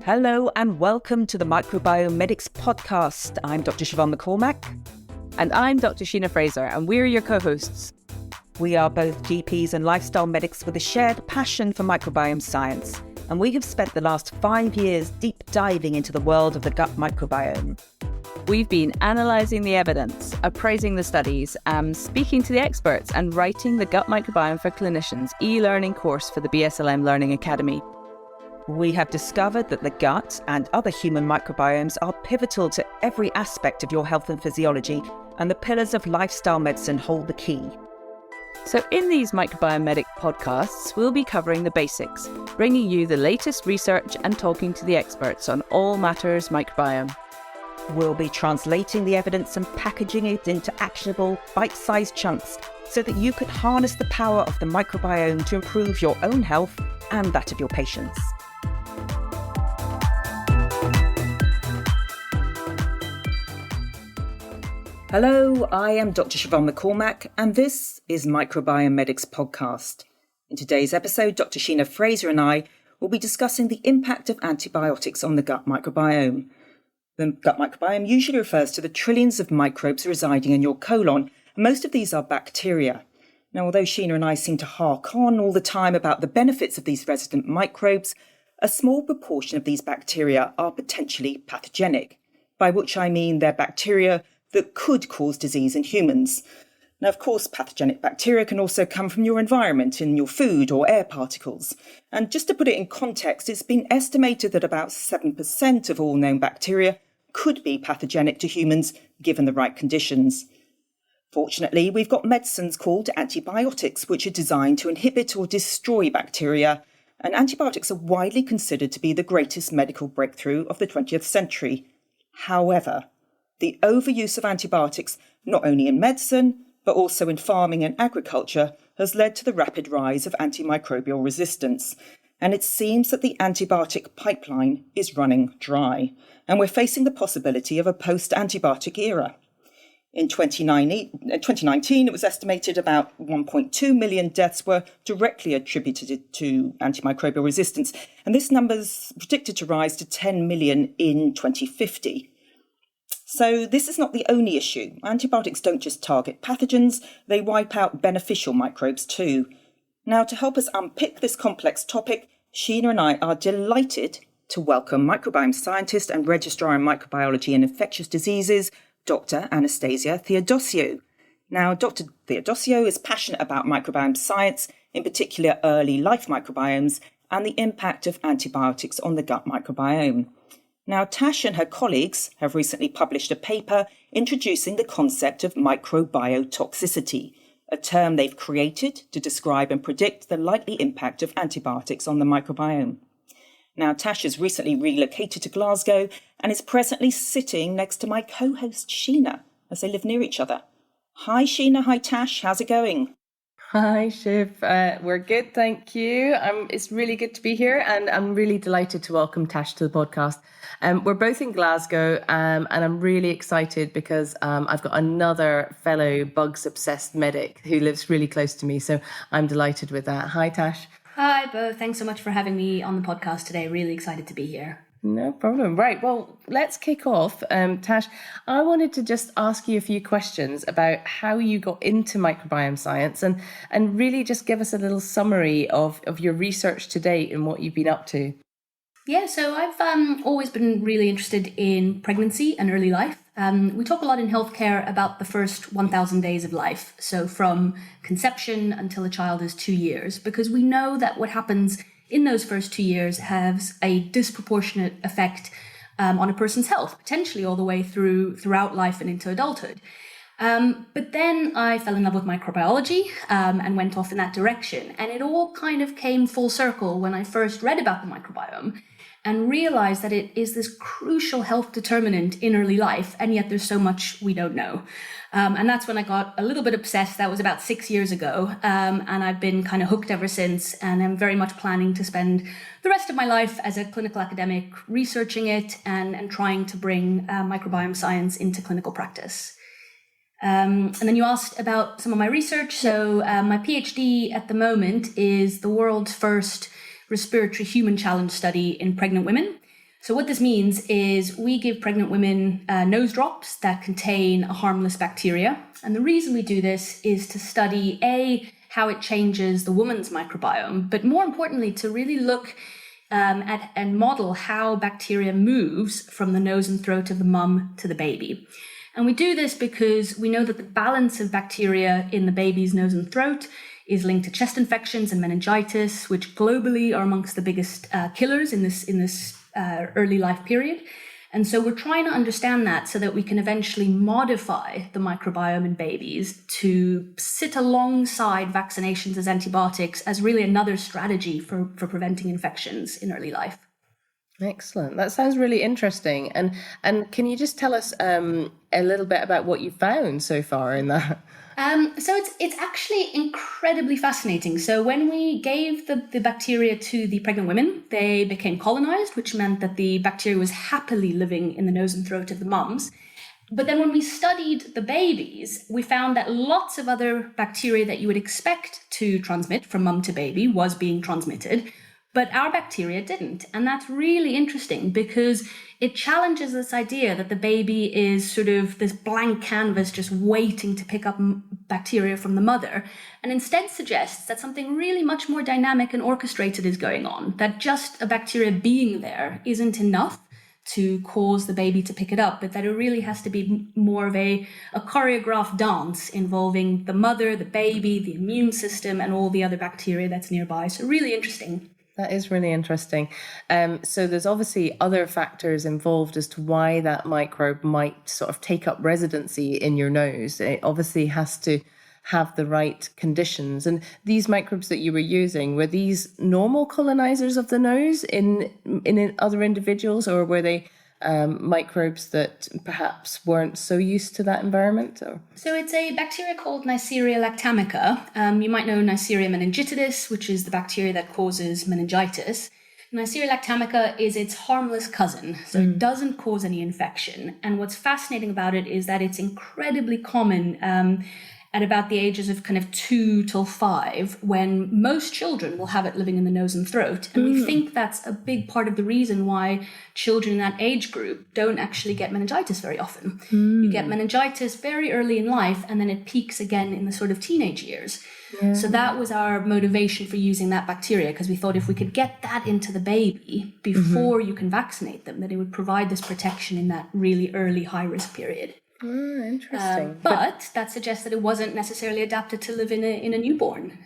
Hello and welcome to the Microbiome Medics podcast. I'm Dr. Siobhan Mccormack. And I'm Dr. Sheena Fraser, and we're your co-hosts. We are both GPs and lifestyle medics with a shared passion for microbiome science, and we have spent the last 5 years deep diving into the world of the gut microbiome. We've been analysing the evidence, appraising the studies, speaking to the experts, and writing the Gut Microbiome for Clinicians e-learning course for the BSLM Learning Academy. We have discovered that the gut and other human microbiomes are pivotal to every aspect of your health and physiology, and the pillars of lifestyle medicine hold the key. So in these Microbiome Medic podcasts, we'll be covering the basics, bringing you the latest research and talking to the experts on all matters microbiome. We'll be translating the evidence and packaging it into actionable, bite-sized chunks so that you can harness the power of the microbiome to improve your own health and that of your patients. Hello, I am Dr. Siobhan Mccormack, and this is Microbiome Medics podcast. In today's episode, Dr. Sheena Fraser and I will be discussing the impact of antibiotics on the gut microbiome. The gut microbiome usually refers to the trillions of microbes residing in your colon, and most of these are bacteria. Now, although Sheena and I seem to hark on all the time about the benefits of these resident microbes, a small proportion of these bacteria are potentially pathogenic, by which I mean they're bacteria that could cause disease in humans. Now, of course, pathogenic bacteria can also come from your environment, in your food or air particles. And just to put it in context, it's been estimated that about 7% of all known bacteria could be pathogenic to humans given the right conditions. Fortunately, we've got medicines called antibiotics, which are designed to inhibit or destroy bacteria. And antibiotics are widely considered to be the greatest medical breakthrough of the 20th century. However, the overuse of antibiotics, not only in medicine, but also in farming and agriculture, has led to the rapid rise of antimicrobial resistance. And it seems that the antibiotic pipeline is running dry, and we're facing the possibility of a post-antibiotic era. In 2019, it was estimated about 1.2 million deaths were directly attributed to antimicrobial resistance, and this number is predicted to rise to 10 million in 2050. So this is not the only issue. Antibiotics don't just target pathogens, they wipe out beneficial microbes too. Now, to help us unpick this complex topic, Sheena and I are delighted to welcome Microbiome Scientist and Registrar in Microbiology and Infectious Diseases, Dr Anastasia Theodosiou. Now, Dr Theodosiou is passionate about microbiome science, in particular early life microbiomes, and the impact of antibiotics on the gut microbiome. Now, Tash and her colleagues have recently published a paper introducing the concept of microbiotoxicity, a term they've created to describe and predict the likely impact of antibiotics on the microbiome. Now, Tash has recently relocated to Glasgow and is presently sitting next to my co-host Sheena, as they live near each other. Hi Sheena, hi Tash, how's it going? Hi, Shiv. We're good, thank you. It's really good to be here, and I'm really delighted to welcome Tash to the podcast. We're both in Glasgow, and I'm really excited because I've got another fellow bugs-obsessed medic who lives really close to me, so I'm delighted with that. Hi, Tash. Hi, both. Thanks so much for having me on the podcast today. Really excited to be here. No problem. Right. Well, let's kick off. Tash, I wanted to just ask you a few questions about how you got into microbiome science and really just give us a little summary of your research to date and what you've been up to. Yeah, so I've always been really interested in pregnancy and early life. We talk a lot in healthcare about the first 1,000 days of life. So from conception until a child is 2 years, because we know that what happens in those first 2 years has a disproportionate effect on a person's health, potentially all the way throughout life and into adulthood. But then I fell in love with microbiology and went off in that direction. And it all kind of came full circle when I first read about the microbiome and realized that it is this crucial health determinant in early life, and yet there's so much we don't know. And that's when I got a little bit obsessed. That was about 6 years ago. And I've been kind of hooked ever since. And I'm very much planning to spend the rest of my life as a clinical academic researching it and trying to bring microbiome science into clinical practice. And then you asked about some of my research. So my PhD at the moment is the world's first respiratory human challenge study in pregnant women. So what this means is we give pregnant women nose drops that contain a harmless bacteria. And the reason we do this is to study, how it changes the woman's microbiome, but more importantly, to really look at and model how bacteria moves from the nose and throat of the mum to the baby. And we do this because we know that the balance of bacteria in the baby's nose and throat is linked to chest infections and meningitis, which globally are amongst the biggest killers in this early life period. And so we're trying to understand that so that we can eventually modify the microbiome in babies to sit alongside vaccinations as antibiotics as really another strategy for preventing infections in early life. Excellent. That sounds really interesting. And can you just tell us a little bit about what you found so far in that? So it's actually incredibly fascinating. So when we gave the bacteria to the pregnant women, they became colonized, which meant that the bacteria was happily living in the nose and throat of the mums. But then when we studied the babies, we found that lots of other bacteria that you would expect to transmit from mum to baby was being transmitted, but our bacteria didn't. And that's really interesting because it challenges this idea that the baby is sort of this blank canvas just waiting to pick up bacteria from the mother, and instead suggests that something really much more dynamic and orchestrated is going on, that just a bacteria being there isn't enough to cause the baby to pick it up, but that it really has to be more of a choreographed dance involving the mother, the baby, the immune system, and all the other bacteria that's nearby. So really interesting. That is really interesting. So there's obviously other factors involved as to why that microbe might sort of take up residency in your nose. It obviously has to have the right conditions. And these microbes that you were using, were these normal colonizers of the nose in other individuals, or were they microbes that perhaps weren't so used to that environment? Or? So it's a bacteria called Neisseria lactamica. You might know Neisseria meningitidis, which is the bacteria that causes meningitis. Neisseria lactamica is its harmless cousin, so it doesn't cause any infection. And what's fascinating about it is that it's incredibly common at about the ages of kind of 2 till 5, when most children will have it living in the nose and throat. And we think that's a big part of the reason why children in that age group don't actually get meningitis very often. You get meningitis very early in life, and then it peaks again in the sort of teenage years. Yeah. So that was our motivation for using that bacteria, because we thought if we could get that into the baby before you can vaccinate them, that it would provide this protection in that really early high-risk period. Interesting. But that suggests that it wasn't necessarily adapted to live in a newborn.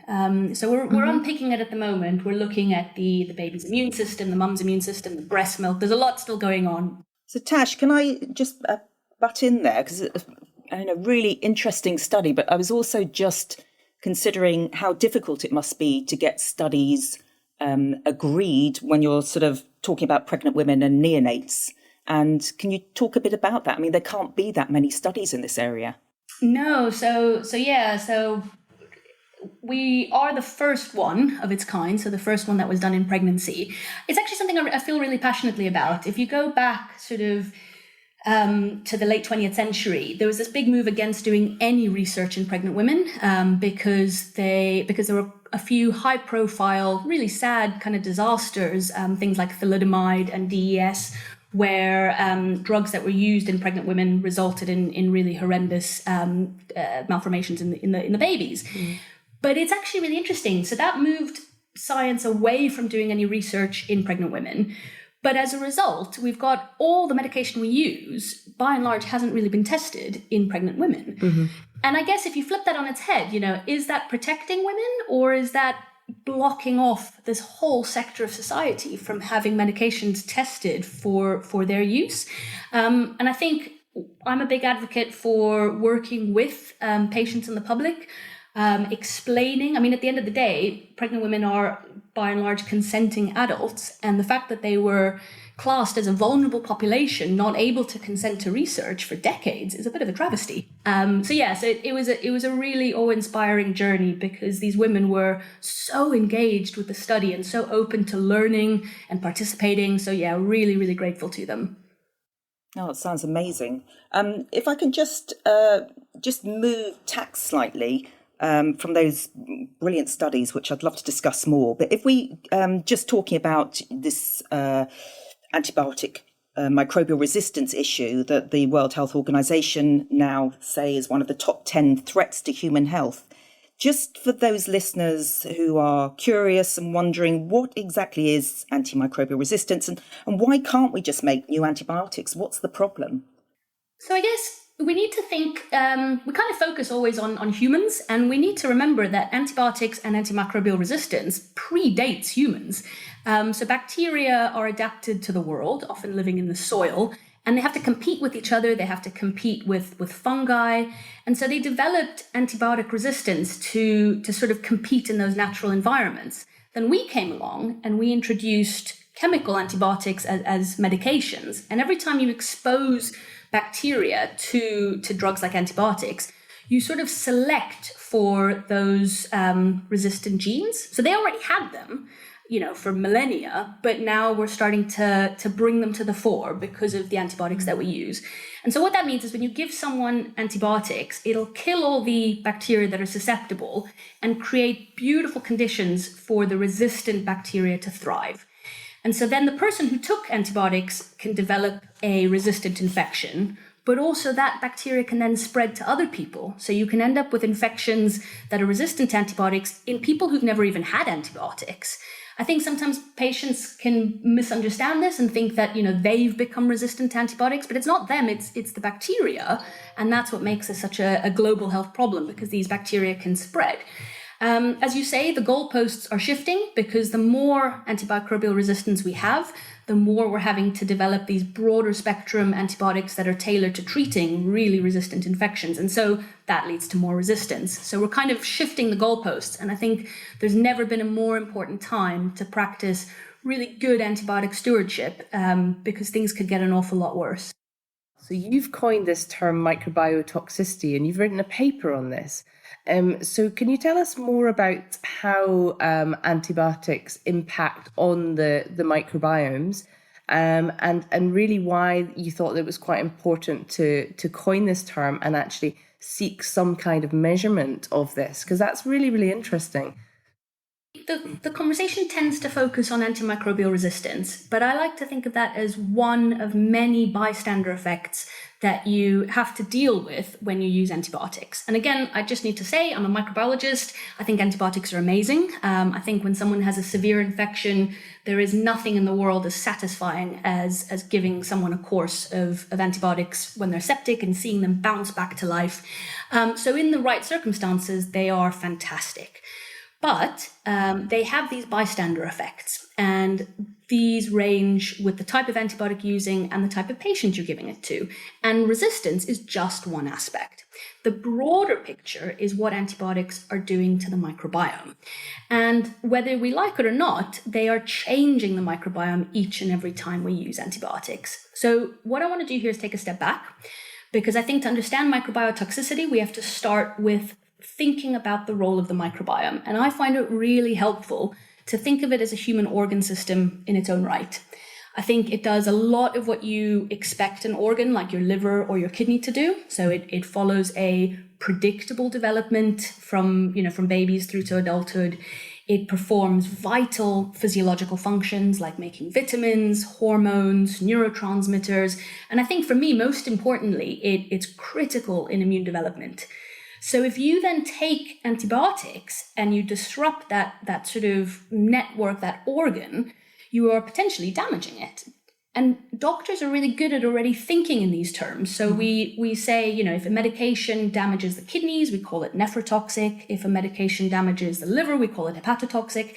So we're unpicking it at the moment. We're looking at the baby's immune system, the mum's immune system, the breast milk. There's a lot still going on. So Tash, can I just butt in there? Because it's a really interesting study, but I was also just considering how difficult it must be to get studies agreed when you're sort of talking about pregnant women and neonates. And can you talk a bit about that? I mean, there can't be that many studies in this area. No, so we are the first one of its kind, so the first one that was done in pregnancy. It's actually something I feel really passionately about. If you go back sort of to the late 20th century, there was this big move against doing any research in pregnant women because there were a few high-profile, really sad kind of disasters, things like thalidomide and DES, where drugs that were used in pregnant women resulted in really horrendous malformations in the babies. But it's actually really interesting. So that moved science away from doing any research in pregnant women. But as a result, we've got all the medication we use, by and large, hasn't really been tested in pregnant women. And I guess if you flip that on its head, is that protecting women, or is that blocking off this whole sector of society from having medications tested for their use? And I think I'm a big advocate for working with patients and the public, explaining. I mean, at the end of the day, pregnant women are by and large consenting adults, and the fact that they were classed as a vulnerable population, not able to consent to research for decades, is a bit of a travesty. So it was a really awe-inspiring journey, because these women were so engaged with the study and so open to learning and participating. So yeah, really, really grateful to them. Oh, it sounds amazing. If I can just move tack slightly from those brilliant studies, which I'd love to discuss more. But if we just talking about this antibiotic microbial resistance issue that the World Health Organization now say is one of the top 10 threats to human health. Just for those listeners who are curious and wondering, what exactly is antimicrobial resistance and why can't we just make new antibiotics? What's the problem? So I guess we need to think, we kind of focus always on humans, and we need to remember that antibiotics and antimicrobial resistance predates humans. So bacteria are adapted to the world, often living in the soil, and they have to compete with each other. They have to compete with fungi. And so they developed antibiotic resistance to sort of compete in those natural environments. Then we came along and we introduced chemical antibiotics as medications. And every time you expose bacteria to drugs like antibiotics, you sort of select for those resistant genes. So they already had them, for millennia, but now we're starting to bring them to the fore because of the antibiotics that we use. And so what that means is when you give someone antibiotics, it'll kill all the bacteria that are susceptible and create beautiful conditions for the resistant bacteria to thrive. And so then the person who took antibiotics can develop a resistant infection, but also that bacteria can then spread to other people. So you can end up with infections that are resistant to antibiotics in people who've never even had antibiotics. I think sometimes patients can misunderstand this and think that, they've become resistant to antibiotics, but it's not them, it's the bacteria. And that's what makes this such a global health problem, because these bacteria can spread. As you say, the goalposts are shifting because the more antimicrobial resistance we have, the more we're having to develop these broader spectrum antibiotics that are tailored to treating really resistant infections. And so that leads to more resistance. So we're kind of shifting the goalposts. And I think there's never been a more important time to practice really good antibiotic stewardship because things could get an awful lot worse. So you've coined this term microbiotoxicity, and you've written a paper on this. So can you tell us more about how antibiotics impact on the microbiomes and really why you thought it was quite important to coin this term and actually seek some kind of measurement of this? Because that's really, really interesting. The conversation tends to focus on antimicrobial resistance, but I like to think of that as one of many bystander effects that you have to deal with when you use antibiotics. And again, I just need to say, I'm a microbiologist. I think antibiotics are amazing. I think when someone has a severe infection, there is nothing in the world as satisfying as giving someone a course of antibiotics when they're septic and seeing them bounce back to life. So in the right circumstances, they are fantastic. But they have these bystander effects, and these range with the type of antibiotic using and the type of patient you're giving it to. And resistance is just one aspect. The broader picture is what antibiotics are doing to the microbiome. And whether we like it or not, they are changing the microbiome each and every time we use antibiotics. So what I want to do here is take a step back, because I think to understand microbiotoxicity, we have to start with thinking about the role of the microbiome. And I find it really helpful to think of it as a human organ system in its own right. I think it does a lot of what you expect an organ like your liver or your kidney to do. So it follows a predictable development from babies through to adulthood. It performs vital physiological functions like making vitamins, hormones, neurotransmitters. And I think for me, most importantly, it's critical in immune development. So if you then take antibiotics and you disrupt that sort of network, that organ, you are potentially damaging it. And doctors are really good at already thinking in these terms. So we say, if a medication damages the kidneys, we call it nephrotoxic. If a medication damages the liver, we call it hepatotoxic.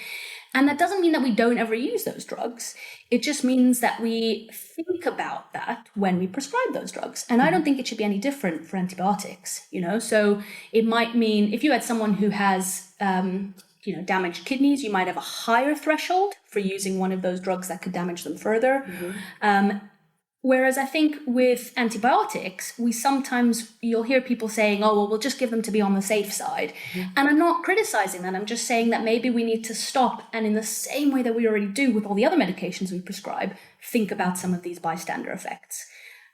And that doesn't mean that we don't ever use those drugs. It just means that we think about that when we prescribe those drugs. And I don't think it should be any different for antibiotics, So it might mean if you had someone who has, damaged kidneys, you might have a higher threshold for using one of those drugs that could damage them further. Whereas I think with antibiotics, you'll hear people saying, oh, well, we'll just give them to be on the safe side. And I'm not criticizing that. I'm just saying that maybe we need to stop. And in the same way that we already do with all the other medications we prescribe, think about some of these bystander effects.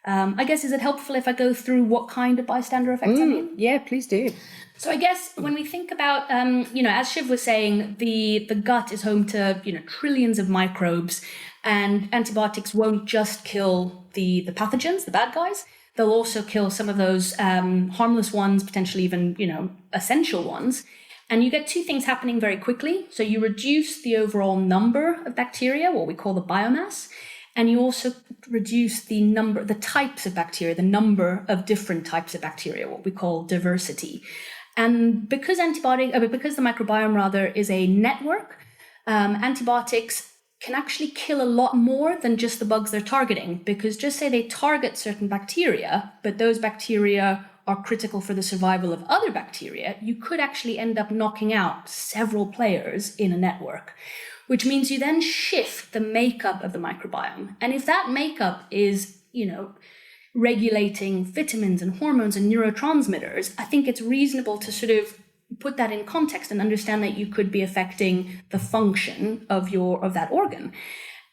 I guess, is it helpful if I go through what kind of bystander effects I mean? Yeah, please do. So I guess when we think about, as Shiv was saying, the gut is home to, trillions of microbes, and antibiotics won't just kill the pathogens, the bad guys. They'll also kill some of those harmless ones, potentially even, essential ones. And you get two things happening very quickly. So you reduce the overall number of bacteria, what we call the biomass, and you also reduce the types of bacteria, the number of different types of bacteria, what we call diversity. And because the microbiome is a network, antibiotics can actually kill a lot more than just the bugs they're targeting, because just say they target certain bacteria, but those bacteria are critical for the survival of other bacteria, you could actually end up knocking out several players in a network, which means you then shift the makeup of the microbiome. And if that makeup is, regulating vitamins and hormones and neurotransmitters, I think it's reasonable to sort of put that in context and understand that you could be affecting the function of that organ.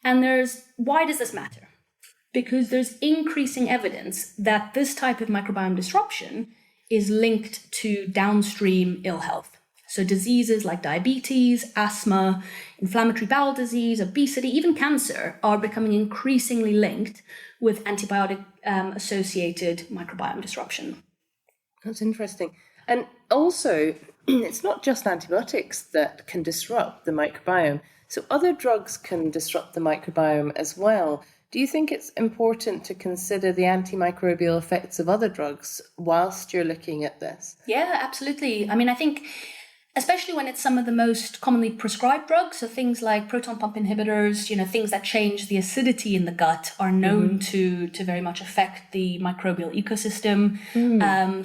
And why does this matter? Because there's increasing evidence that this type of microbiome disruption is linked to downstream ill health. So diseases like diabetes, asthma, inflammatory bowel disease, obesity, even cancer are becoming increasingly linked with antibiotic-associated microbiome disruption. That's interesting. And also, it's not just antibiotics that can disrupt the microbiome. So other drugs can disrupt the microbiome as well. Do you think it's important to consider the antimicrobial effects of other drugs whilst you're looking at this? Yeah, absolutely. I mean, I think especially when it's some of the most commonly prescribed drugs, so things like proton pump inhibitors, things that change the acidity in the gut are known to very much affect the microbial ecosystem.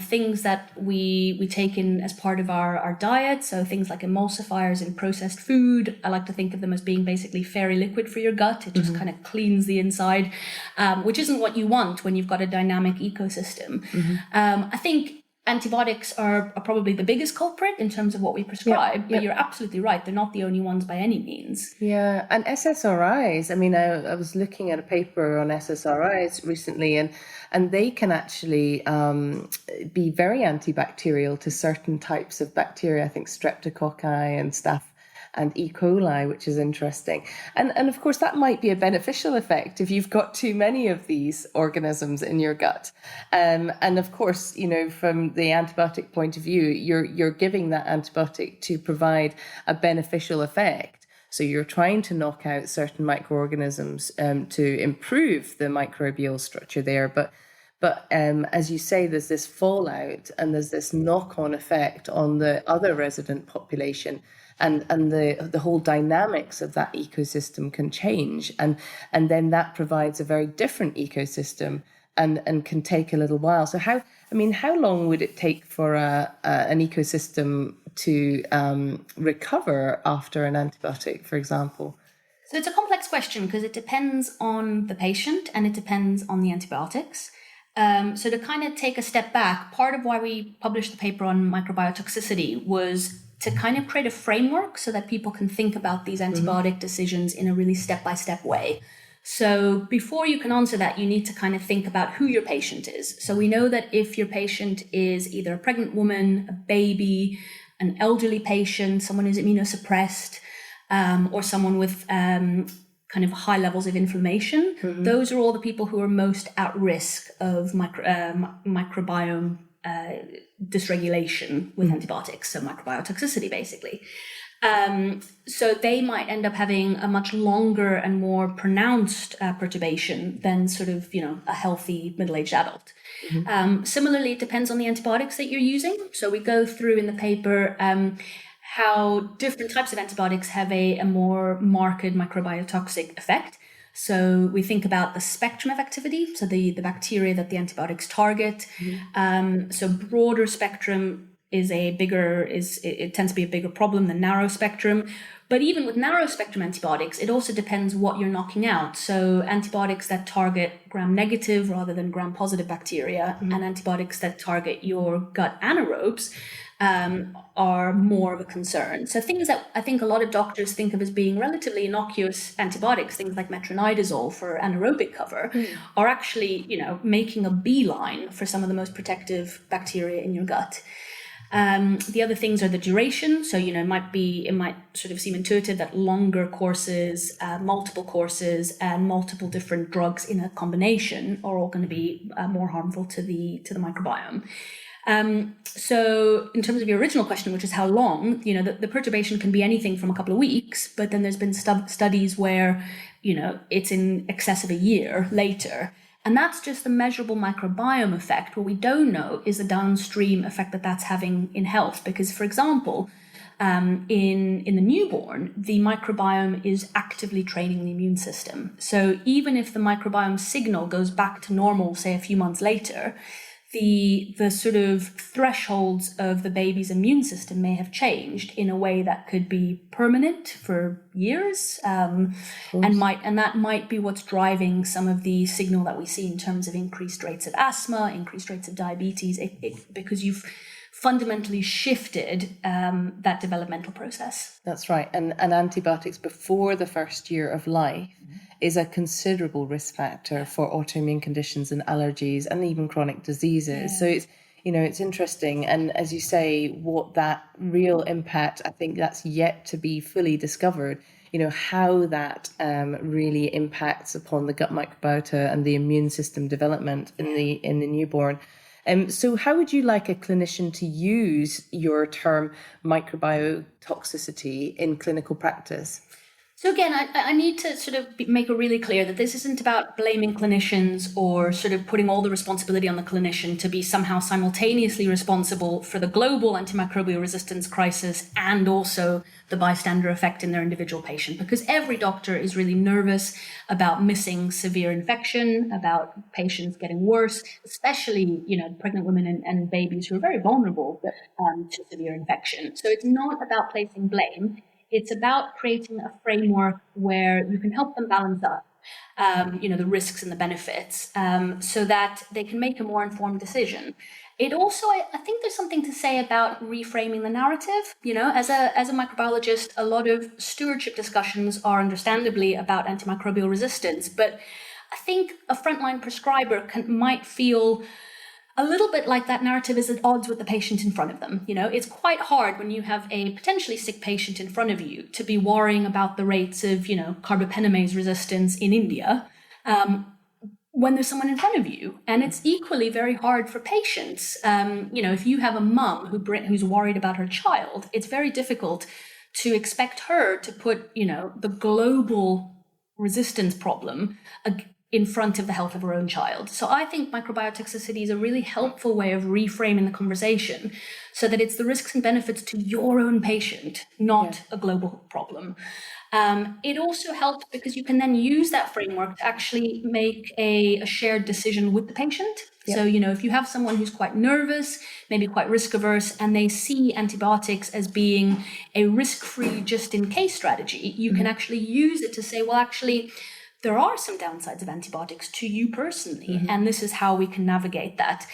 Things that we take in as part of our diet, so things like emulsifiers in processed food, I like to think of them as being basically fairy liquid for your gut. It just kind of cleans the inside, which isn't what you want when you've got a dynamic ecosystem. I think antibiotics are probably the biggest culprit in terms of what we prescribe, but you're absolutely right. They're not the only ones by any means. Yeah, and SSRIs, I mean, I was looking at a paper on SSRIs recently, and they can actually be very antibacterial to certain types of bacteria, I think streptococci and staph and E. coli, which is interesting. And of course, that might be a beneficial effect if you've got too many of these organisms in your gut. And of course, from the antibiotic point of view, you're giving that antibiotic to provide a beneficial effect. So you're trying to knock out certain microorganisms to improve the microbial structure there. But as you say, there's this fallout and there's this knock-on effect on the other resident population. And the whole dynamics of that ecosystem can change. And then that provides a very different ecosystem and can take a little while. So how long would it take for an ecosystem to recover after an antibiotic, for example? So it's a complex question because it depends on the patient and it depends on the antibiotics. So to kind of take a step back, part of why we published the paper on microbiotoxicity was to kind of create a framework so that people can think about these antibiotic decisions in a really step-by-step way. So before you can answer that, you need to kind of think about who your patient is. So we know that if your patient is either a pregnant woman, a baby, an elderly patient, someone who's immunosuppressed, or someone with kind of high levels of inflammation, those are all the people who are most at risk of microbiome dysregulation with antibiotics, so microbiotoxicity basically. So they might end up having a much longer and more pronounced perturbation than sort of, a healthy middle-aged adult. Similarly, it depends on the antibiotics that you're using. So we go through in the paper how different types of antibiotics have a more marked microbiotoxic effect. So we think about the spectrum of activity, so the bacteria that the antibiotics target. So broader spectrum it tends to be a bigger problem than narrow spectrum. But even with narrow spectrum antibiotics, it also depends what you're knocking out. So antibiotics that target gram-negative rather than gram-positive bacteria, and antibiotics that target your gut anaerobes are more of a concern. So things that I think a lot of doctors think of as being relatively innocuous antibiotics, things like metronidazole for anaerobic cover, are actually, making a beeline for some of the most protective bacteria in your gut. The other things are the duration. So, it might sort of seem intuitive that longer courses, multiple courses, and multiple different drugs in a combination are all going to be more harmful to the microbiome. So in terms of your original question, which is how long, the perturbation can be anything from a couple of weeks, but then there's been studies where, it's in excess of a year later. And that's just the measurable microbiome effect. What we don't know is the downstream effect that that's having in health. Because, for example, in the newborn, the microbiome is actively training the immune system. So even if the microbiome signal goes back to normal, say a few months later, the sort of thresholds of the baby's immune system may have changed in a way that could be permanent for years, and that might be what's driving some of the signal that we see in terms of increased rates of asthma, increased rates of diabetes, because you've fundamentally shifted that developmental process. That's right. And antibiotics before the first year of life is a considerable risk factor for autoimmune conditions and allergies and even chronic diseases. So it's interesting. And as you say, what that real impact, I think that's yet to be fully discovered, how that really impacts upon the gut microbiota and the immune system development in the newborn. So how would you like a clinician to use your term microbiotoxicity in clinical practice? So again, I need to sort of make it really clear that this isn't about blaming clinicians or sort of putting all the responsibility on the clinician to be somehow simultaneously responsible for the global antimicrobial resistance crisis and also the bystander effect in their individual patient, because every doctor is really nervous about missing severe infection, about patients getting worse, especially, pregnant women and babies who are very vulnerable to severe infection. So it's not about placing blame. It's about creating a framework where you can help them balance up, the risks and the benefits, so that they can make a more informed decision. It also, I think there's something to say about reframing the narrative. As a microbiologist, a lot of stewardship discussions are understandably about antimicrobial resistance, but I think a frontline prescriber might feel a little bit like that narrative is at odds with the patient in front of them. It's quite hard when you have a potentially sick patient in front of you to be worrying about the rates of, carbapenemase resistance in India when there's someone in front of you. And it's equally very hard for patients. If you have a mum who's worried about her child, it's very difficult to expect her to put, the global resistance problem in front of the health of her own child. So I think microbiotoxicity is a really helpful way of reframing the conversation so that it's the risks and benefits to your own patient, not a global problem. It also helps because you can then use that framework to actually make a shared decision with the patient. So, if you have someone who's quite nervous, maybe quite risk averse, and they see antibiotics as being a risk-free just-in-case strategy, you can actually use it to say, well, actually, there are some downsides of antibiotics to you personally, and this is how we can navigate that.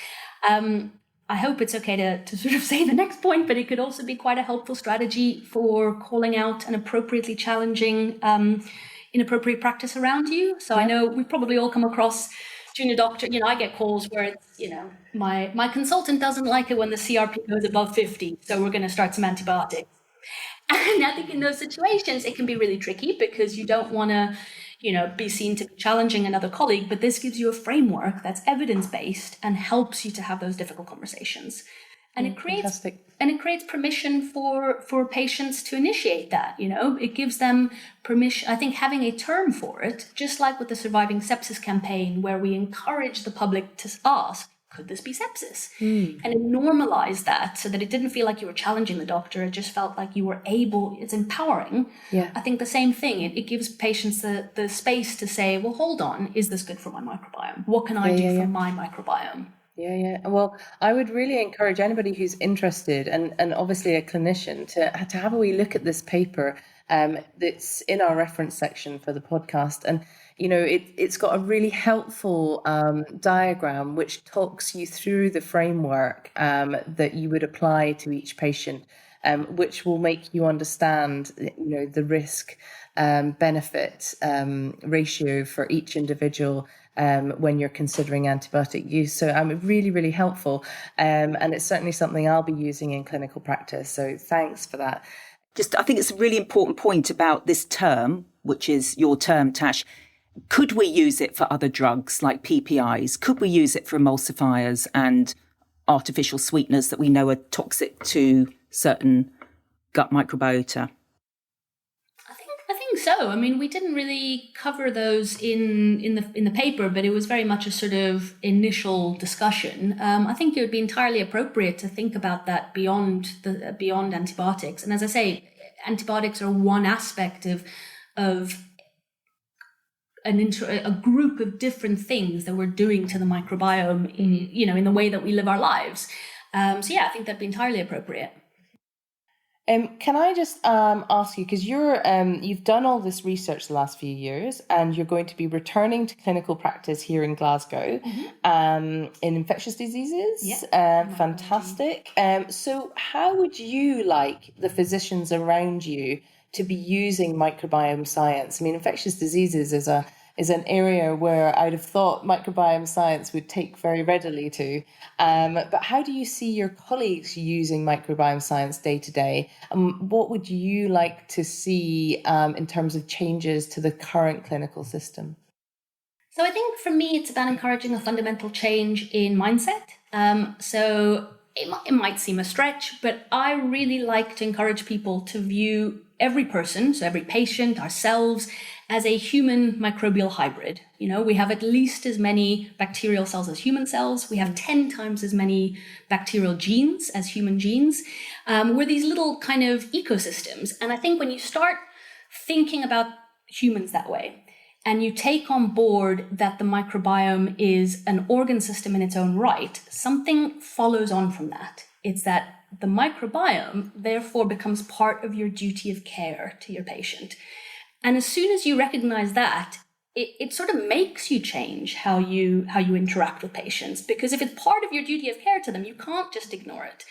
I hope it's okay to sort of say the next point, but it could also be quite a helpful strategy for calling out an appropriately challenging inappropriate practice around you. So I know we've probably all come across junior doctor, I get calls where it's, my consultant doesn't like it when the CRP goes above 50, so we're going to start some antibiotics. And I think in those situations, it can be really tricky because you don't want to, be seen to be challenging another colleague, but this gives you a framework that's evidence-based and helps you to have those difficult conversations. And it creates permission for patients to initiate that, it gives them permission. I think having a term for it, just like with the Surviving Sepsis campaign, where we encourage the public to ask, could this be sepsis? And it normalized that so that it didn't feel like you were challenging the doctor. It just felt like you were able, it's empowering. I think the same thing, it gives patients the space to say, well, hold on, is this good for my microbiome? What can I do for my microbiome? Yeah. Well, I would really encourage anybody who's interested and obviously a clinician to have a wee look at this paper that's in our reference section for the podcast. And, it's got a really helpful diagram which talks you through the framework that you would apply to each patient, which will make you understand, the risk benefit ratio for each individual when you're considering antibiotic use. So really, really helpful. And it's certainly something I'll be using in clinical practice. So thanks for that. I think it's a really important point about this term, which is your term, Tash. Could we use it for other drugs like PPIs? Could we use it for emulsifiers and artificial sweeteners that we know are toxic to certain gut microbiota? I think so. I mean, we didn't really cover those in the paper, but it was very much a sort of initial discussion. I think it would be entirely appropriate to think about that beyond antibiotics. And as I say, antibiotics are one aspect of a group of different things that we're doing to the microbiome in the way that we live our lives. I think that'd be entirely appropriate. Can I just ask you, because you've done all this research the last few years, and you're going to be returning to clinical practice here in Glasgow, in infectious diseases. Yeah. Fantastic. So how would you like the physicians around you to be using microbiome science? I mean, infectious diseases is an area where I'd have thought microbiome science would take very readily to. But how do you see your colleagues using microbiome science day to day? What would you like to see in terms of changes to the current clinical system? So I think for me, it's about encouraging a fundamental change in mindset. So it might seem a stretch, but I really like to encourage people to view every person, so every patient, ourselves, as a human microbial hybrid. We have at least as many bacterial cells as human cells. We have 10 times as many bacterial genes as human genes. We're these little kind of ecosystems. And I think when you start thinking about humans that way, and you take on board that the microbiome is an organ system in its own right, something follows on from that. It's that the microbiome therefore becomes part of your duty of care to your patient. And as soon as you recognize that, it sort of makes you change how you interact with patients, because if it's part of your duty of care to them, you can't just ignore it.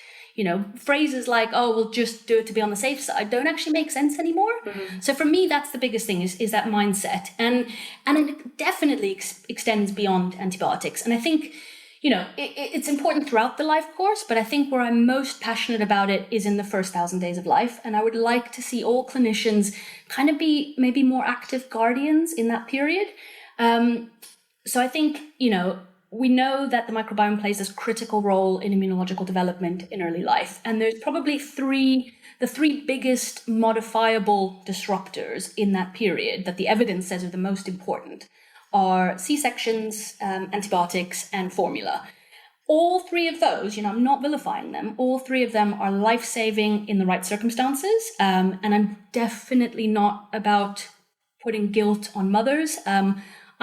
Phrases like, oh, we'll just do it to be on the safe side don't actually make sense anymore. Mm-hmm. So for me, that's the biggest thing is that mindset. And it definitely extends beyond antibiotics. And I think, it's important throughout the life course, but I think where I'm most passionate about it is in the first 1,000 days of life. And I would like to see all clinicians kind of be maybe more active guardians in that period. So I think, we know that the microbiome plays this critical role in immunological development in early life. And there's probably the three biggest modifiable disruptors in that period that the evidence says are the most important are C-sections, antibiotics, and formula. All three of those, I'm not vilifying them, all three of them are life-saving in the right circumstances. And I'm definitely not about putting guilt on mothers. I'm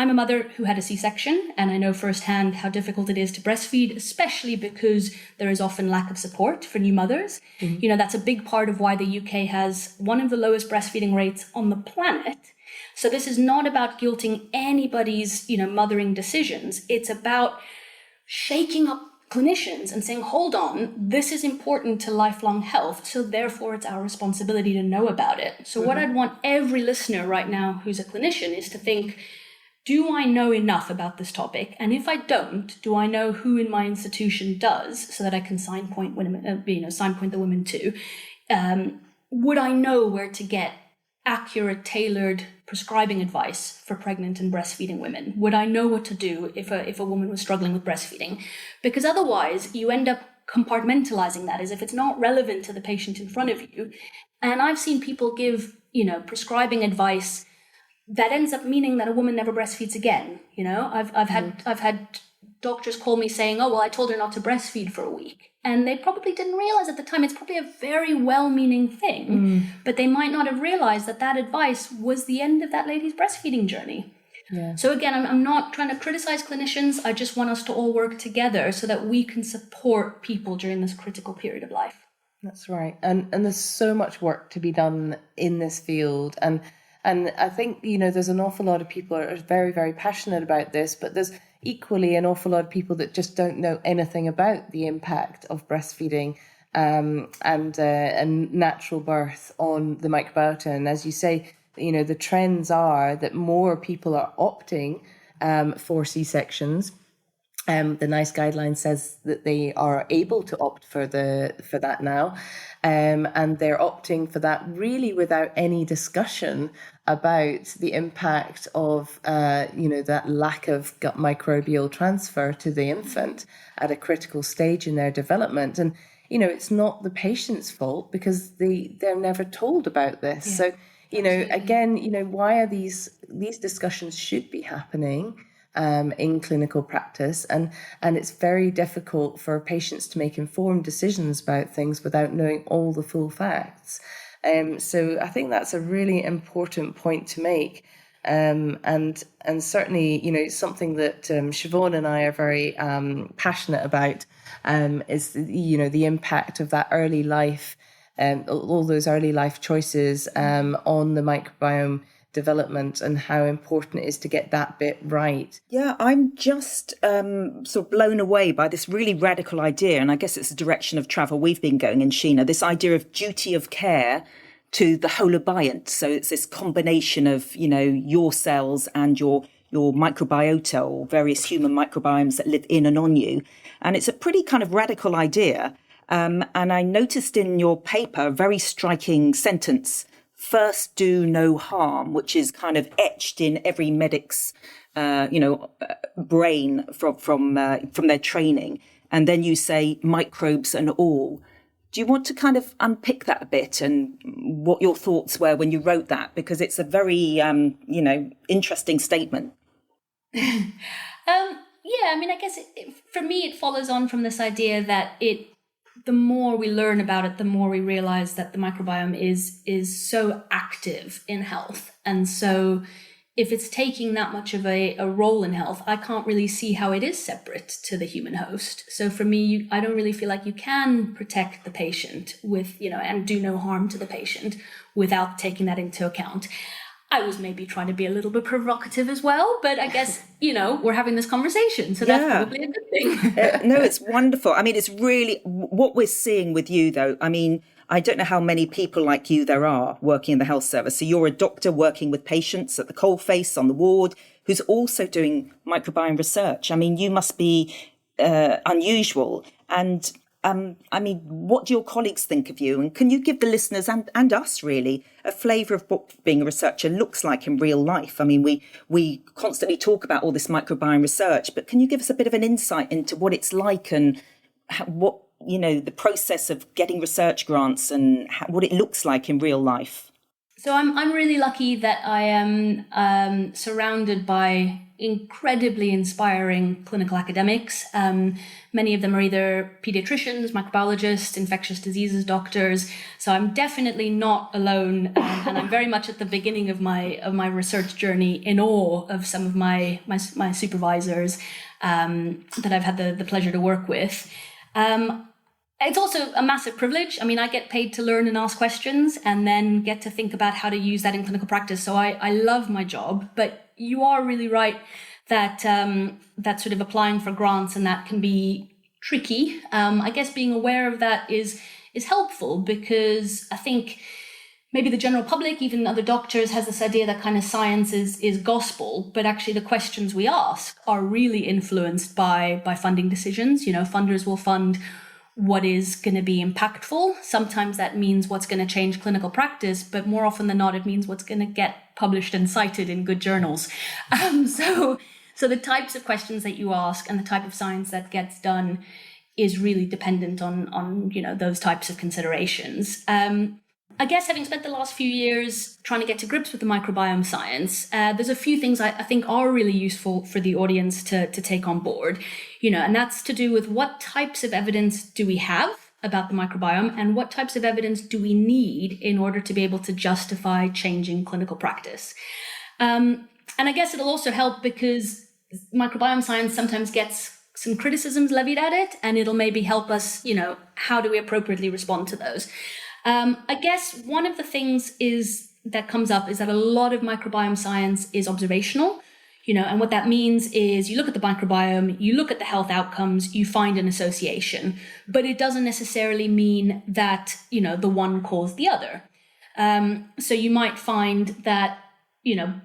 a mother who had a C-section, and I know firsthand how difficult it is to breastfeed, especially because there is often lack of support for new mothers. Mm-hmm. That's a big part of why the UK has one of the lowest breastfeeding rates on the planet. So this is not about guilting anybody's, mothering decisions. It's about shaking up clinicians and saying, hold on, this is important to lifelong health. So therefore it's our responsibility to know about it. So what I'd want every listener right now who's a clinician is to think, do I know enough about this topic? And if I don't, do I know who in my institution does, so that I can signpoint the women to? Would I know where to get accurate, tailored prescribing advice for pregnant and breastfeeding women? Would I know what to do if a woman was struggling with breastfeeding? Because otherwise, you end up compartmentalizing that as if it's not relevant to the patient in front of you. And I've seen people give, prescribing advice that ends up meaning that a woman never breastfeeds again. I've had doctors call me saying, oh, well, I told her not to breastfeed for a week. And they probably didn't realize at the time, it's probably a very well-meaning thing, but they might not have realized that advice was the end of that lady's breastfeeding journey. Yeah. So again, I'm not trying to criticize clinicians. I just want us to all work together so that we can support people during this critical period of life. That's right. And there's so much work to be done in this field. And I think, there's an awful lot of people who are very, very passionate about this, but there's equally an awful lot of people that just don't know anything about the impact of breastfeeding and natural birth on the microbiota. And as you say, the trends are that more people are opting for C-sections. The NICE guideline says that they are able to opt for that now, and they're opting for that really without any discussion about the impact of that lack of gut microbial transfer to the infant at a critical stage in their development. And it's not the patient's fault because they're never told about this. Yeah, so absolutely. Again, why are these discussions should be happening in clinical practice, and it's very difficult for patients to make informed decisions about things without knowing all the full facts. So I think that's a really important point to make, and certainly something that Siobhan and I are very passionate about is the impact of that early life, all those early life choices on the microbiome development and how important it is to get that bit right. Yeah, I'm just sort of blown away by this really radical idea, and I guess it's the direction of travel we've been going in Sheena, this idea of duty of care to the holobiont. So it's this combination of, your cells and your microbiota or various human microbiomes that live in and on you. And it's a pretty kind of radical idea. And I noticed in your paper a very striking sentence: first do no harm, which is kind of etched in every medic's, brain from their training. And then you say microbes and all. Do you want to kind of unpick that a bit and what your thoughts were when you wrote that? Because it's a very, interesting statement. I guess for me, it follows on from this idea that the more we learn about it, the more we realize that the microbiome is so active in health. And so if it's taking that much of a role in health, I can't really see how it is separate to the human host. So for me, I don't really feel like you can protect the patient with, and do no harm to the patient without taking that into account. I was maybe trying to be a little bit provocative as well, but I guess, we're having this conversation, so that's probably a good thing. No, it's wonderful. I mean, it's really what we're seeing with you, though. I mean, I don't know how many people like you there are working in the health service. So you're a doctor working with patients at the coalface on the ward who's also doing microbiome research. I mean, you must be unusual. And what do your colleagues think of you? And can you give the listeners and us really a flavour of what being a researcher looks like in real life? I mean, we constantly talk about all this microbiome research, but can you give us a bit of an insight into what it's like and what, the process of getting research grants and what it looks like in real life? So I'm really lucky that I am surrounded by incredibly inspiring clinical academics. Many of them are either pediatricians, microbiologists, infectious diseases doctors. So I'm definitely not alone, and I'm very much at the beginning of my research journey, in awe of some of my supervisors that I've had the pleasure to work with. It's also a massive privilege. I mean, I get paid to learn and ask questions and then get to think about how to use that in clinical practice. So I love my job, but you are really right that that sort of applying for grants and that can be tricky. I guess being aware of that is helpful, because I think maybe the general public, even other doctors, has this idea that kind of science is gospel, but actually the questions we ask are really influenced by funding decisions. Funders will fund what is going to be impactful. Sometimes that means what's going to change clinical practice, but more often than not, it means what's going to get published and cited in good journals. So the types of questions that you ask and the type of science that gets done is really dependent on those types of considerations. I guess having spent the last few years trying to get to grips with the microbiome science, there's a few things I think are really useful for the audience to take on board, and that's to do with what types of evidence do we have about the microbiome and what types of evidence do we need in order to be able to justify changing clinical practice. And And I guess it'll also help because microbiome science sometimes gets some criticisms levied at it, and it'll maybe help us, how do we appropriately respond to those? I guess one of the things that comes up is that a lot of microbiome science is observational, and what that means is you look at the microbiome, you look at the health outcomes, you find an association, but it doesn't necessarily mean that, the one caused the other. So you might find that,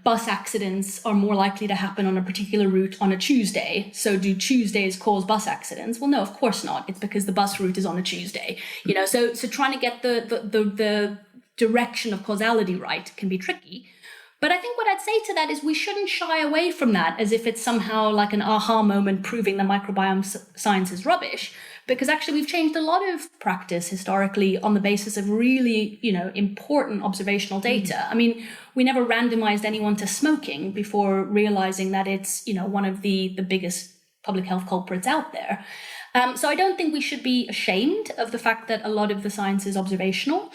bus accidents are more likely to happen on a particular route on a Tuesday. So do Tuesdays cause bus accidents? Well, no, of course not. It's because the bus route is on a Tuesday. So trying to get the direction of causality right can be tricky. But I think what I'd say to that is we shouldn't shy away from that as if it's somehow like an aha moment proving that microbiome science is rubbish. Because actually we've changed a lot of practice historically on the basis of really, important observational data. I mean, we never randomized anyone to smoking before realizing that it's, one of the biggest public health culprits out there. So I don't think we should be ashamed of the fact that a lot of the science is observational.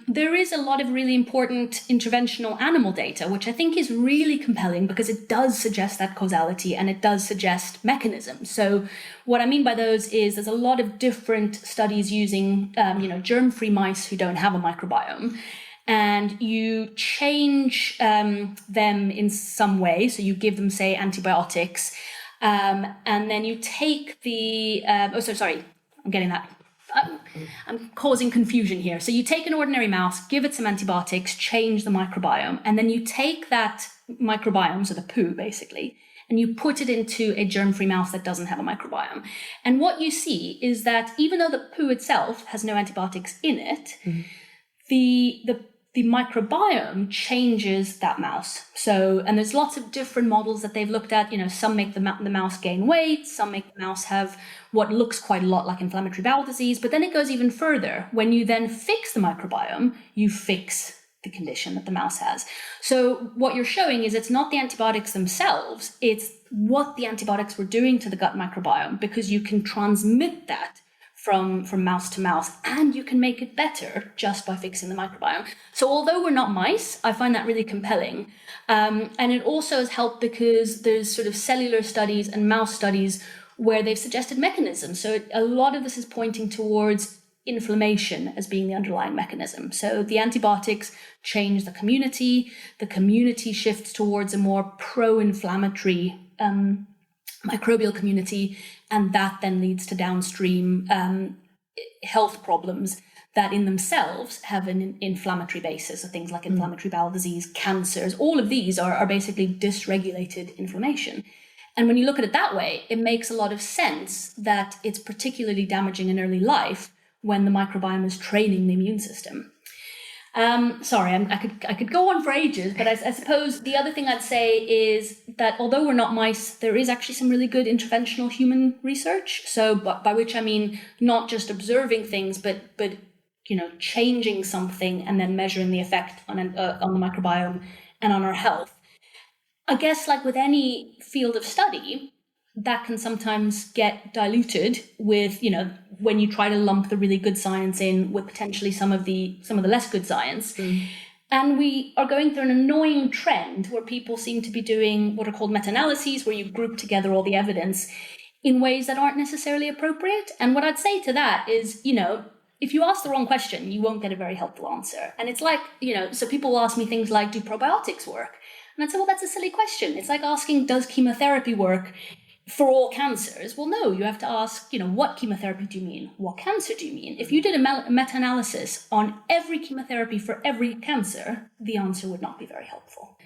There is a lot of really important interventional animal data, which I think is really compelling because it does suggest that causality and it does suggest mechanisms. So what I mean by those is there's a lot of different studies using, germ-free mice who don't have a microbiome. And you change them in some way. So you give them, say, antibiotics, and then you take I'm causing confusion here. So you take an ordinary mouse, give it some antibiotics, change the microbiome, and then you take that microbiome, so the poo basically, and you put it into a germ-free mouse that doesn't have a microbiome. And what you see is that even though the poo itself has no antibiotics in it, the microbiome changes that mouse. So, and there's lots of different models that they've looked at. Some make the mouse gain weight, some make the mouse have what looks quite a lot like inflammatory bowel disease, but then it goes even further. When you then fix the microbiome, you fix the condition that the mouse has. So what you're showing is it's not the antibiotics themselves, it's what the antibiotics were doing to the gut microbiome, because you can transmit that from mouse to mouse, and you can make it better just by fixing the microbiome. So although we're not mice, I find that really compelling. And it also has helped because there's sort of cellular studies and mouse studies where they've suggested mechanisms. So a lot of this is pointing towards inflammation as being the underlying mechanism. So the antibiotics change the community shifts towards a more pro-inflammatory microbial community, and that then leads to downstream health problems that in themselves have an inflammatory basis. So things like inflammatory bowel disease, cancers, all of these are basically dysregulated inflammation. And when you look at it that way, it makes a lot of sense that it's particularly damaging in early life when the microbiome is training the immune system. I could go on for ages, but I suppose the other thing I'd say is that although we're not mice, there is actually some really good interventional human research. So by which I mean not just observing things, but changing something and then measuring the effect on the microbiome and on our health. I guess like with any field of study, that can sometimes get diluted with, when you try to lump the really good science in with potentially some of the less good science. And we are going through an annoying trend where people seem to be doing what are called meta-analyses, where you group together all the evidence in ways that aren't necessarily appropriate. And what I'd say to that is, if you ask the wrong question, you won't get a very helpful answer. And it's like, so people will ask me things like, do probiotics work? And I'd say, well, that's a silly question. It's like asking, does chemotherapy work for all cancers? Well, no, you have to ask, what chemotherapy do you mean? What cancer do you mean? If you did a meta-analysis on every chemotherapy for every cancer, the answer would not be very helpful,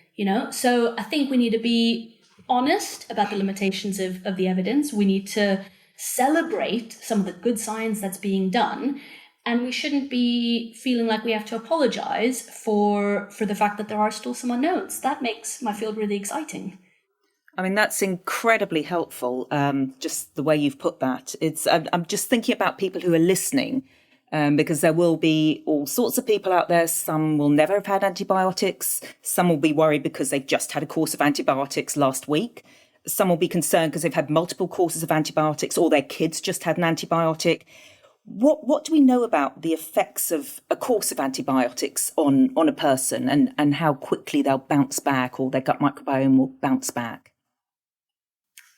So I think we need to be honest about the limitations of the evidence. We need to celebrate some of the good science that's being done. And we shouldn't be feeling like we have to apologize for the fact that there are still some unknowns. That makes my field really exciting. I mean, that's incredibly helpful, just the way you've put that. I'm just thinking about people who are listening, because there will be all sorts of people out there. Some will never have had antibiotics. Some will be worried because they've just had a course of antibiotics last week. Some will be concerned because they've had multiple courses of antibiotics or their kids just had an antibiotic. What do we know about the effects of a course of antibiotics on a person and how quickly they'll bounce back or their gut microbiome will bounce back?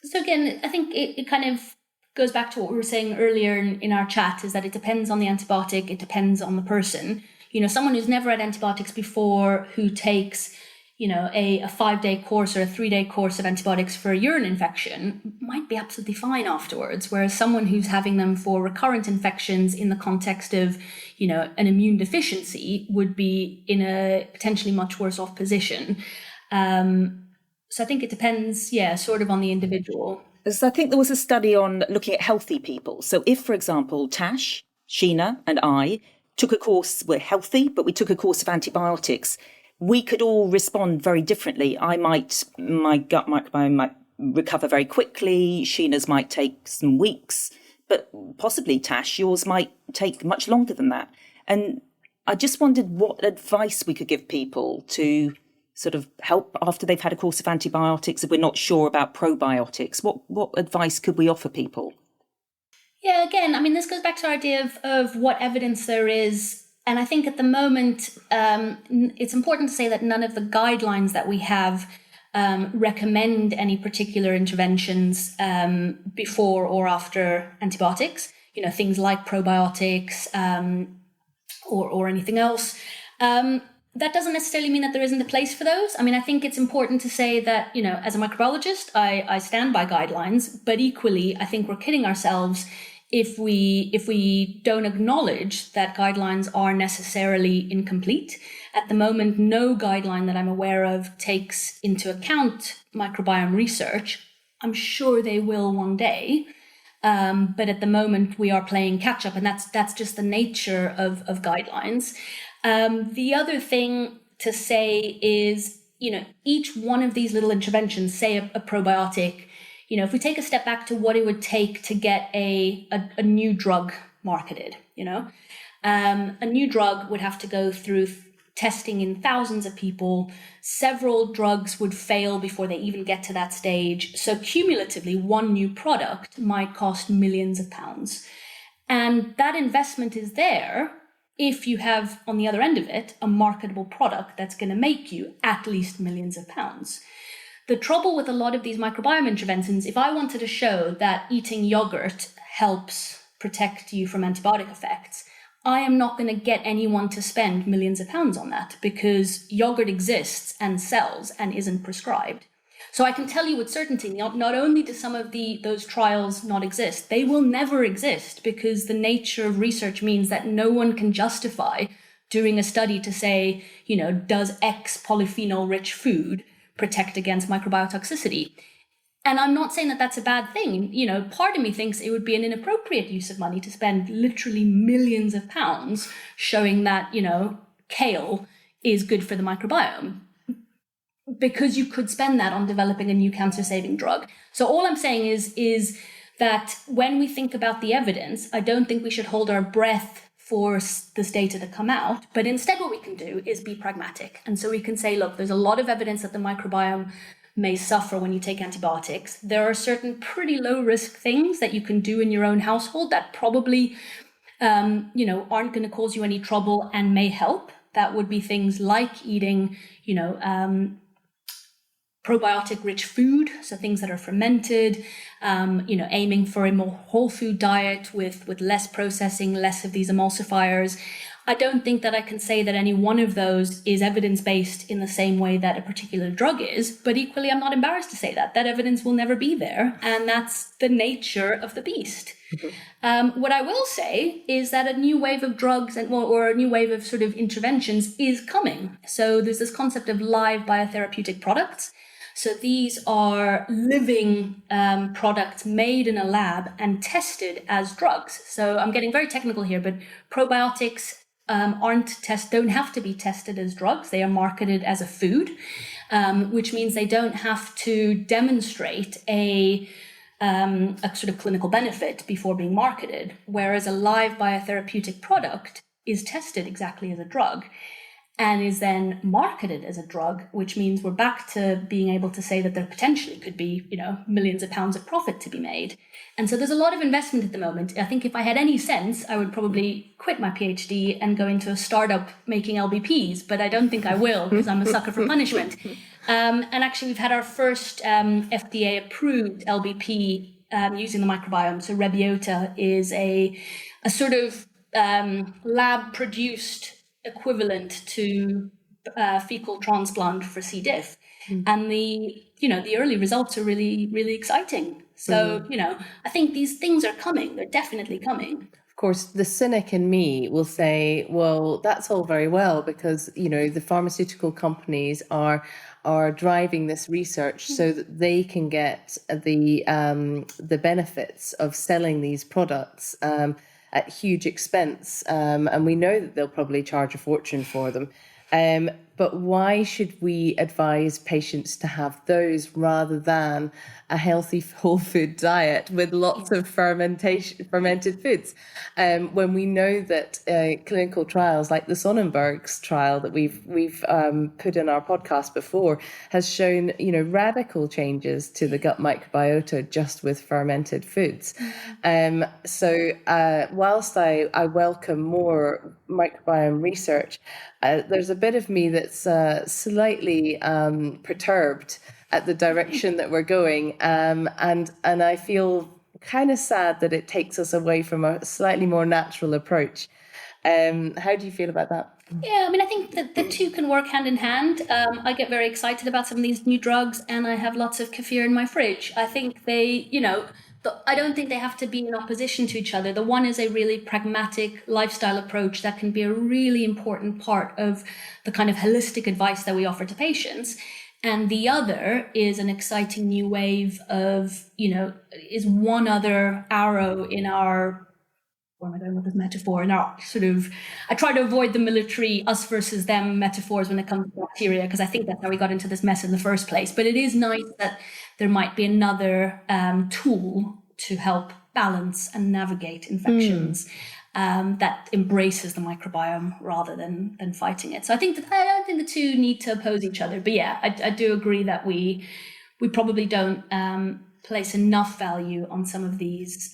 So again, I think it kind of goes back to what we were saying earlier in our chat, is that it depends on the antibiotic, it depends on the person. Someone who's never had antibiotics before, who takes, a 5-day course or a 3-day course of antibiotics for a urine infection might be absolutely fine afterwards. Whereas someone who's having them for recurrent infections in the context of, an immune deficiency would be in a potentially much worse off position. So I think it depends, sort of on the individual. So I think there was a study on looking at healthy people. So if, for example, Tash, Sheena and I took a course, we're healthy, but we took a course of antibiotics, we could all respond very differently. My gut microbiome might recover very quickly. Sheena's might take some weeks, but possibly Tash, yours might take much longer than that. And I just wondered what advice we could give people to sort of help after they've had a course of antibiotics if we're not sure about probiotics. What advice could we offer people? Yeah, again, this goes back to our idea of what evidence there is. And I think at the moment, it's important to say that none of the guidelines that we have recommend any particular interventions before or after antibiotics, things like probiotics or anything else. That doesn't necessarily mean that there isn't a place for those. I think it's important to say that, as a microbiologist, I stand by guidelines, but equally, I think we're kidding ourselves if we don't acknowledge that guidelines are necessarily incomplete. At the moment, no guideline that I'm aware of takes into account microbiome research. I'm sure they will one day. But at the moment, we are playing catch up, and that's just the nature of guidelines. The other thing to say is, each one of these little interventions, say a probiotic, if we take a step back to what it would take to get a new drug marketed, a new drug would have to go through testing in thousands of people. Several drugs would fail before they even get to that stage. So cumulatively, one new product might cost millions of pounds. And that investment is there if you have, on the other end of it, a marketable product that's going to make you at least millions of pounds. The trouble with a lot of these microbiome interventions, if I wanted to show that eating yogurt helps protect you from antibiotic effects, I am not going to get anyone to spend millions of pounds on that, because yogurt exists and sells and isn't prescribed. So I can tell you with certainty, not only do some of those trials not exist, they will never exist, because the nature of research means that no one can justify doing a study to say, does X polyphenol-rich food protect against microbiotoxicity? And I'm not saying that that's a bad thing. Part of me thinks it would be an inappropriate use of money to spend literally millions of pounds showing that, kale is good for the microbiome, because you could spend that on developing a new cancer-saving drug. So all I'm saying is that when we think about the evidence, I don't think we should hold our breath for this data to come out, but instead what we can do is be pragmatic. And so we can say, look, there's a lot of evidence that the microbiome may suffer when you take antibiotics. There are certain pretty low-risk things that you can do in your own household that probably, aren't going to cause you any trouble and may help. That would be things like eating, probiotic-rich food, so things that are fermented, aiming for a more whole food diet with less processing, less of these emulsifiers. I don't think that I can say that any one of those is evidence-based in the same way that a particular drug is, but equally, I'm not embarrassed to say that. That evidence will never be there, and that's the nature of the beast. What I will say is that a new wave of drugs or a new wave of sort of interventions is coming. So there's this concept of live biotherapeutic products. So these are living products made in a lab and tested as drugs. So I'm getting very technical here, but probiotics don't have to be tested as drugs. They are marketed as a food, which means they don't have to demonstrate a sort of clinical benefit before being marketed, whereas a live biotherapeutic product is tested exactly as a drug. and is then marketed as a drug, which means we're back to being able to say that there potentially could be, millions of pounds of profit to be made. And so there's a lot of investment at the moment. I think if I had any sense, I would probably quit my PhD and go into a startup making LBPs, but I don't think I will because I'm a sucker for punishment. And actually, we've had our first FDA-approved LBP using the microbiome. So Rebiota is a sort of lab-produced equivalent to fecal transplant for C. diff. And the early results are really, really exciting. So, I think these things are coming. They're definitely coming. Of course, the cynic in me will say, well, that's all very well because, the pharmaceutical companies are driving this research so that they can get the benefits of selling these products at huge expense. And we know that they'll probably charge a fortune for them. But why should we advise patients to have those rather than a healthy whole food diet with lots of fermented foods? When we know that clinical trials like the Sonnenberg's trial that we've put in our podcast before has shown, radical changes to the gut microbiota just with fermented foods. So whilst I welcome more microbiome research, there's a bit of me that's slightly perturbed at the direction that we're going, and I feel kind of sad that it takes us away from a slightly more natural approach. How do you feel about that? Yeah, I think that the two can work hand in hand. I get very excited about some of these new drugs, and I have lots of kefir in my fridge. I think they, I don't think they have to be in opposition to each other. The one is a really pragmatic lifestyle approach that can be a really important part of the kind of holistic advice that we offer to patients. And the other is an exciting new wave of, is one other arrow in our, where am I going with this metaphor? In our sort of, I try to avoid the military us versus them metaphors when it comes to bacteria, because I think that's how we got into this mess in the first place. But it is nice that there might be another tool to help balance and navigate infections that embraces the microbiome rather than fighting it. So I don't think the two need to oppose each other. But yeah, I do agree that we probably don't place enough value on some of these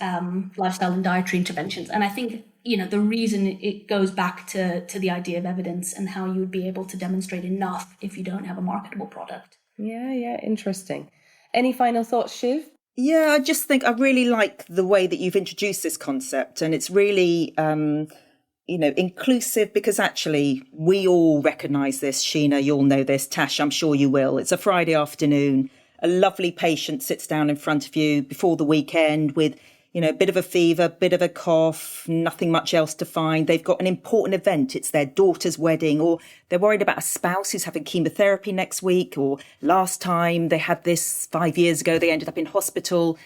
lifestyle and dietary interventions. And I think, the reason it goes back to the idea of evidence and how you would be able to demonstrate enough if you don't have a marketable product. Yeah, interesting. Any final thoughts, Shiv? Yeah, I just think I really like the way that you've introduced this concept, and it's really, inclusive, because actually we all recognise this. Sheena, you'll know this. Tash, I'm sure you will. It's a Friday afternoon. A lovely patient sits down in front of you before the weekend with, a bit of a fever, bit of a cough, nothing much else to find. They've got an important event. It's their daughter's wedding, or they're worried about a spouse who's having chemotherapy next week, or last time they had this 5 years ago, they ended up in hospital.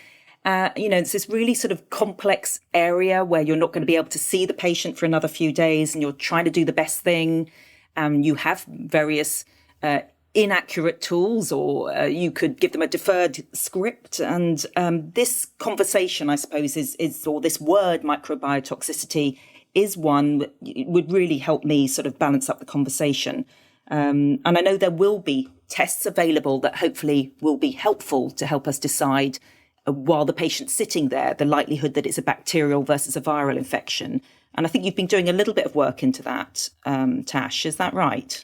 It's this really sort of complex area where you're not going to be able to see the patient for another few days, and you're trying to do the best thing. You have various inaccurate tools, or you could give them a deferred script. And this conversation, I suppose, or this word microbiotoxicity is one that would really help me sort of balance up the conversation. And I know there will be tests available that hopefully will be helpful to help us decide, while the patient's sitting there, the likelihood that it's a bacterial versus a viral infection. And I think you've been doing a little bit of work into that, Tash, is that right?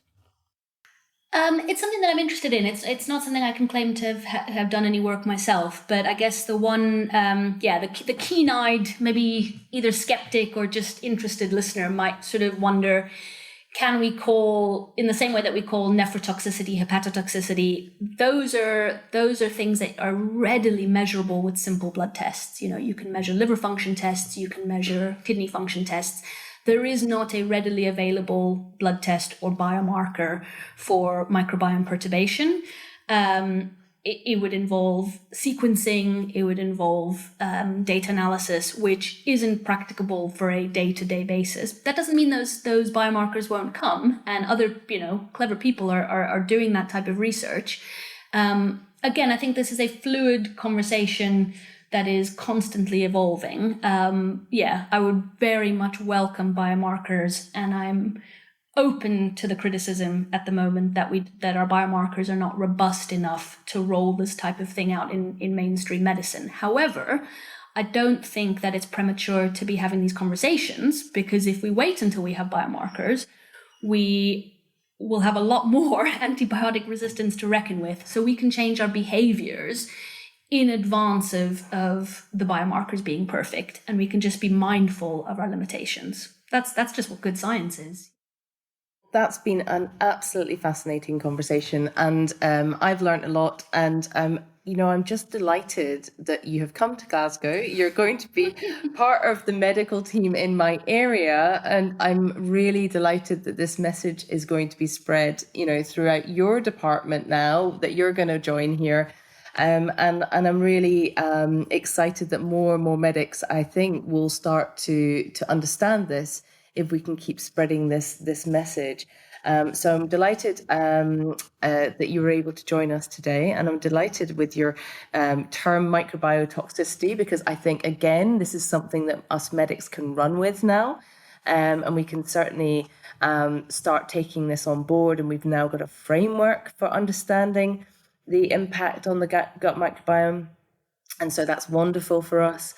It's something that I'm interested in. It's not something I can claim to have done any work myself, but I guess the one, the keen-eyed, maybe either skeptic or just interested listener might sort of wonder, can we call, in the same way that we call nephrotoxicity, hepatotoxicity, those are things that are readily measurable with simple blood tests. You can measure liver function tests, you can measure kidney function tests. There is not a readily available blood test or biomarker for microbiome perturbation. It would involve sequencing, it would involve data analysis, which isn't practicable for a day-to-day basis. That doesn't mean those biomarkers won't come, and other clever people are doing that type of research. Again, I think this is a fluid conversation that is constantly evolving. I would very much welcome biomarkers, and I'm open to the criticism at the moment that our biomarkers are not robust enough to roll this type of thing out in mainstream medicine. However, I don't think that it's premature to be having these conversations, because if we wait until we have biomarkers, we will have a lot more antibiotic resistance to reckon with. So we can change our behaviors in advance of the biomarkers being perfect, and we can just be mindful of our limitations. That's just what good science is. That's been an absolutely fascinating conversation, and I've learned a lot, and I'm just delighted that you have come to Glasgow. You're going to be part of the medical team in my area, and I'm really delighted that this message is going to be spread, throughout your department now that you're going to join here. And I'm really excited that more and more medics, I think, will start to understand this if we can keep spreading this message. So I'm delighted that you were able to join us today, and I'm delighted with your term microbiotoxicity, because I think, again, this is something that us medics can run with now, and we can certainly start taking this on board, and we've now got a framework for understanding the impact on the gut microbiome. And so that's wonderful for us.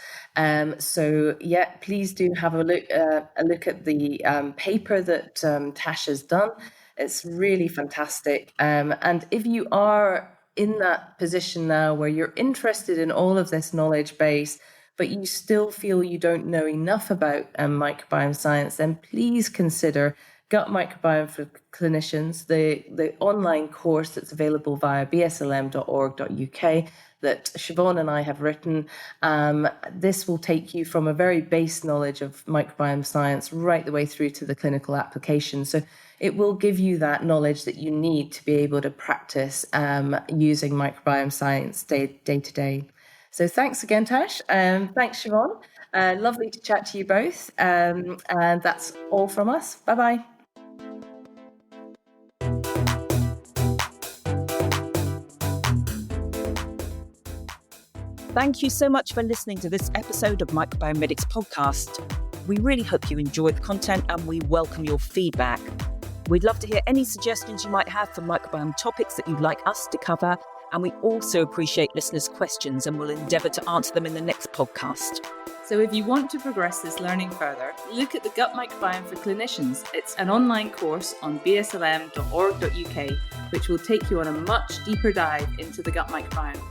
So please do have a look at the paper that Tash has done. It's really fantastic. And if you are in that position now where you're interested in all of this knowledge base, but you still feel you don't know enough about microbiome science, then please consider Gut Microbiome for Clinicians, the online course that's available via bslm.org.uk that Siobhan and I have written. This will take you from a very base knowledge of microbiome science right the way through to the clinical application. So it will give you that knowledge that you need to be able to practice using microbiome science day to day. So thanks again, Tash. Thanks, Siobhan. Lovely to chat to you both. And that's all from us. Bye-bye. Thank you so much for listening to this episode of Microbiome Medics podcast. We really hope you enjoyed the content, and we welcome your feedback. We'd love to hear any suggestions you might have for microbiome topics that you'd like us to cover, and we also appreciate listeners' questions and will endeavour to answer them in the next podcast. So if you want to progress this learning further, look at the Gut Microbiome for Clinicians. It's an online course on bslm.org.uk, which will take you on a much deeper dive into the gut microbiome.